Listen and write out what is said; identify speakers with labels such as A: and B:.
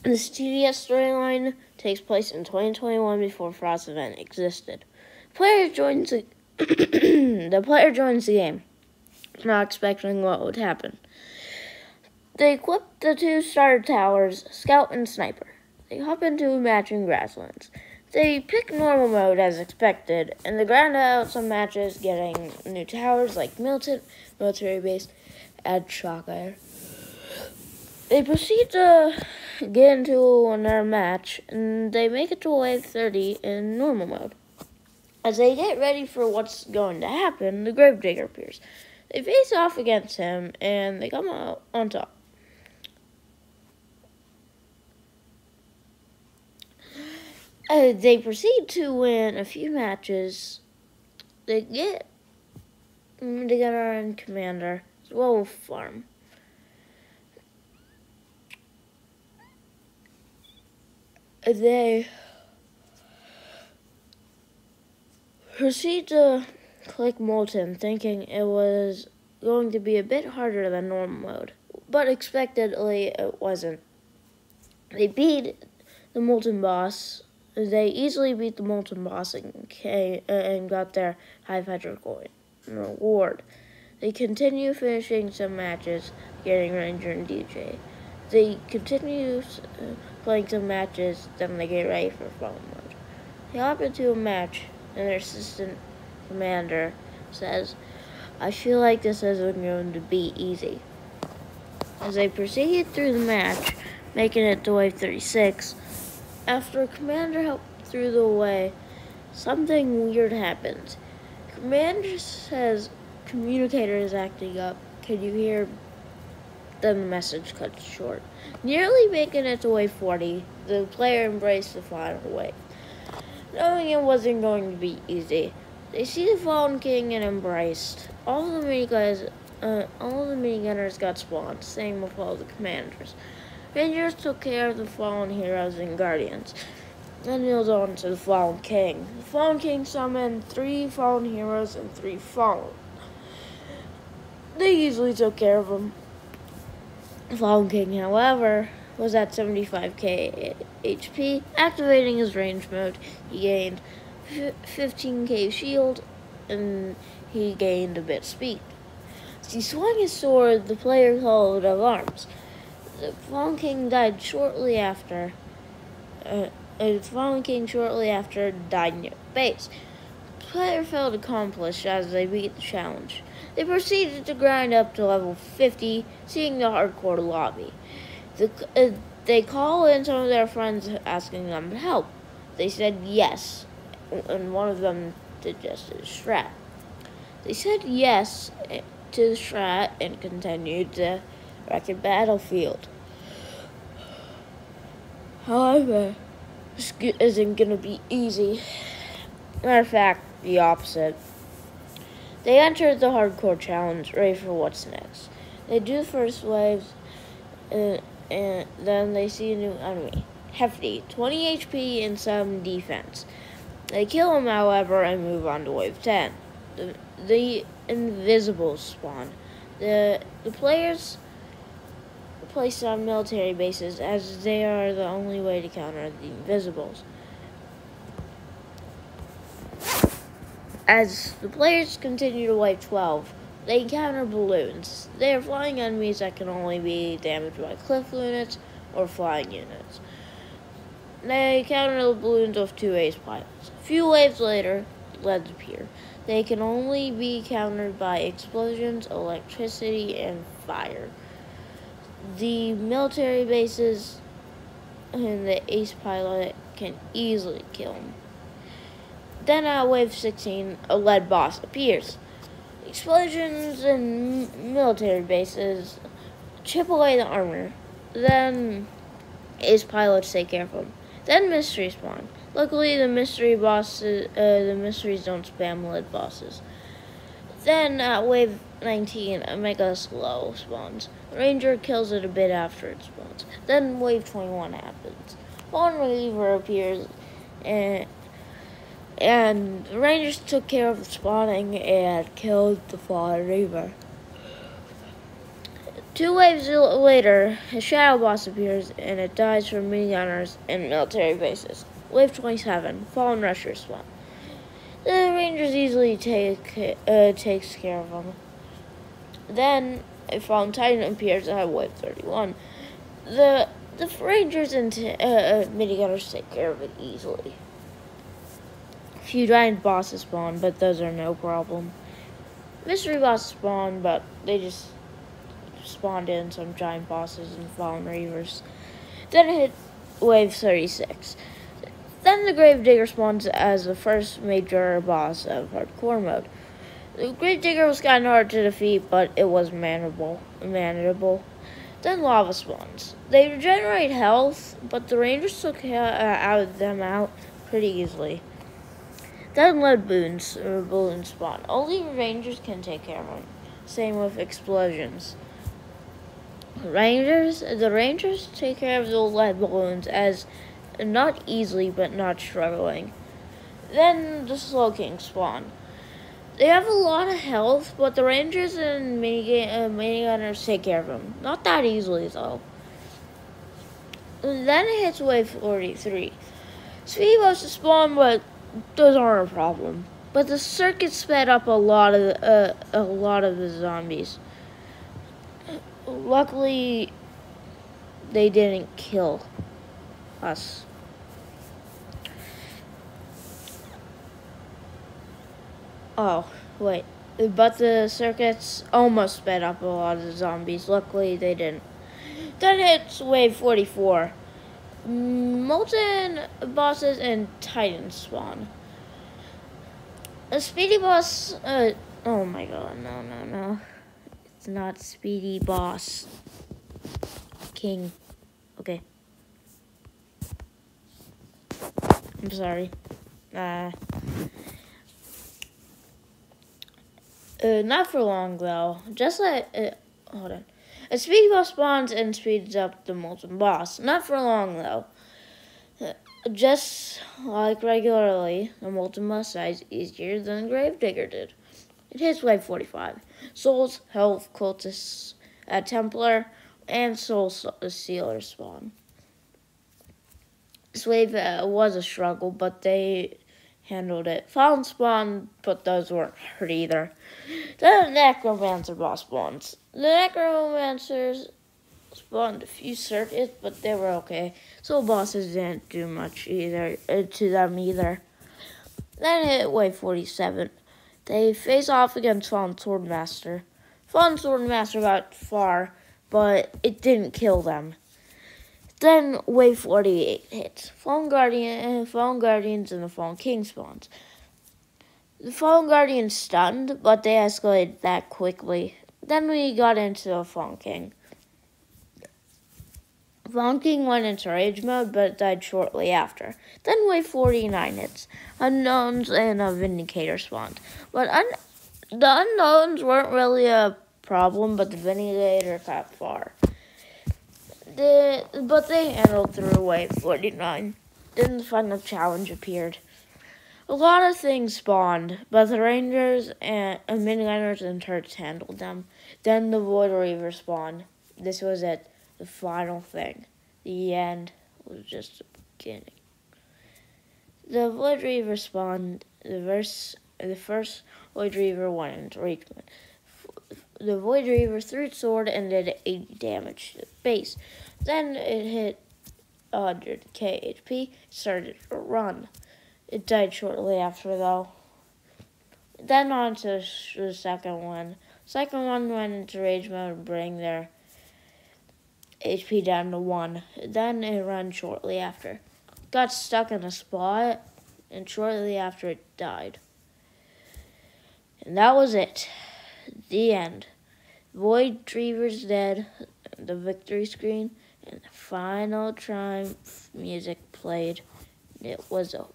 A: This TDS storyline takes place in 2021 before Frost Event existed. The player joins the game, not expecting what would happen. They equip the two starter towers, Scout and Sniper. They hop into matching grasslands. They pick normal mode as expected, and they grind out some matches, getting new towers like military base, and shock air. They proceed to get into another match, and they make it to wave 30 in normal mode. As they get ready for what's going to happen, the Gravedigger appears. They face off against him, and they come out on top. They proceed to win a few matches. They get together in Commander, as well as Farm. They proceed to click Molten, thinking it was going to be a bit harder than normal mode, but expectedly it wasn't. They beat the Molten boss. They easily beat the Molten boss and got their High Hydro coin reward. They continue finishing some matches, getting Ranger and DJ. They continue playing some matches, then they get ready for phone mode. They hop into a match, and their assistant commander says, "I feel like this isn't going to be easy." As they proceed through the match, making it to wave 36, after Commander helped through the way, something weird happens. Commander says, "Communicator is acting up. Can you hear?" Then the message cuts short. Nearly making it to wave 40, the player embraced the final wave. Knowing it wasn't going to be easy, they see the Fallen King and embraced. All the minigunners got spawned, same with all the commanders. Rangers took care of the fallen heroes and guardians, then kneeled on to the Fallen King. The Fallen King summoned 3 fallen heroes and 3 fallen. They easily took care of them. The Fallen King, however, was at 75k HP. Activating his range mode, he gained 15k shield, and he gained a bit of speed. As he swung his sword, the player called of arms. The Fallen King died shortly after. The Fallen King shortly after died near base. The player felt accomplished as they beat the challenge. They proceeded to grind up to level 50, seeing the hardcore lobby. They call in some of their friends asking them to help. They said yes, and one of them suggested Strat. They said yes to the Strat and continued to wreck a battlefield. However, this isn't going to be easy. Matter of fact, the opposite. They entered the hardcore challenge, ready for what's next. They do the first waves, and then they see a new enemy. Hefty, 20 HP and some defense. They kill him, however, and move on to wave 10. The Invisibles spawn. The players placed on military bases, as they are the only way to counter the Invisibles. As the players continue to wave 12, they encounter balloons. They are flying enemies that can only be damaged by cliff units or flying units. They counter the balloons with 2 ace pilots. A few waves later, leads appear. They can only be countered by explosions, electricity, and fire. The military bases and the ace pilot can easily kill them. Then at wave 16, a lead boss appears. Explosions in military bases chip away the armor. Then ace pilots take care of them. Then mysteries spawn. Luckily, the mysteries don't spam lead bosses. Then at wave 19, a Mega Slow spawns. Ranger kills it a bit after it spawns. Then wave 21 happens. Fallen Reliever appears, and the Rangers took care of the spawning and killed the Fallen Reaver. 2 waves later, a shadow boss appears and it dies from minigunners and military bases. Wave 27, Fallen Rushers spawn. The Rangers easily takes care of them. Then a Fallen Titan appears at Wave 31. The Rangers and minigunners take care of it easily. A few giant bosses spawn, but those are no problem. Mystery bosses spawn, but they just spawned in some giant bosses and Fallen Reavers. Then it hit Wave 36. Then the Gravedigger spawns as the first major boss of hardcore mode. The Gravedigger was kind of hard to defeat, but it was manageable. Then Lava spawns. They regenerate health, but the Rangers took them out pretty easily. Then Lead balloons spawn. Only Rangers can take care of them. Same with explosions. The Rangers take care of the lead balloons as not easily, but not struggling. Then the Slow Kings spawn. They have a lot of health, but the Rangers and minigunners take care of them. Not that easily, though. And then it hits Wave 43. Speed bosses spawn, but those aren't a problem. But the circuit sped up a lot of the zombies. Luckily, they didn't kill us. Oh, wait. But the circuits almost sped up a lot of the zombies. Luckily, they didn't. Then it's Wave 44. Molten bosses and Titans spawn. A speedy boss... oh my god, no. It's not speedy boss. King. Okay. I'm sorry. Not for long, though. Just like... hold on. A speedy boss spawns and speeds up the molten boss. Not for long, though. Just like regularly, the molten boss dies easier than the Gravedigger did. It hits Wave 45. Souls, Health, Cultists, Templar, and Soul Sealer spawn. This wave was a struggle, but they handled it. Fallen spawn, but those weren't hurt either. The Necromancer boss spawns. The Necromancers spawned a few circuits, but they were okay. So bosses didn't do much either to them either. Then hit Wave 47. They face off against Fallen Swordmaster. Fallen Swordmaster got far, but it didn't kill them. Then Wave 48 hits. Fallen Guardians and the Fallen King spawns. The Fallen Guardians stunned, but they escalated that quickly. Then we got into the Fallen King. Fallen King went into rage mode, but died shortly after. Then Wave 49 hits. Unknowns and a Vindicator spawned. But the Unknowns weren't really a problem, but the Vindicator got far. But they handled through Wave 49. Then the final challenge appeared. A lot of things spawned, but the Rangers and minigunners and turrets handled them. Then the Void Reaver spawned. This was it. The final thing. The end was just the beginning. The Void Reaver spawned. The first Void Reaver went into rage mode. The Void Reaver threw its sword and did 80 damage to the base. Then it hit 100k HP, started to run. It died shortly after, though. Then on to the second one. Second one went into rage mode and bring their HP down to 1. Then it ran shortly after. Got stuck in a spot, and shortly after it died. And that was it. The end. Void Reaver's dead, the victory screen, and the final triumph music played. It was over.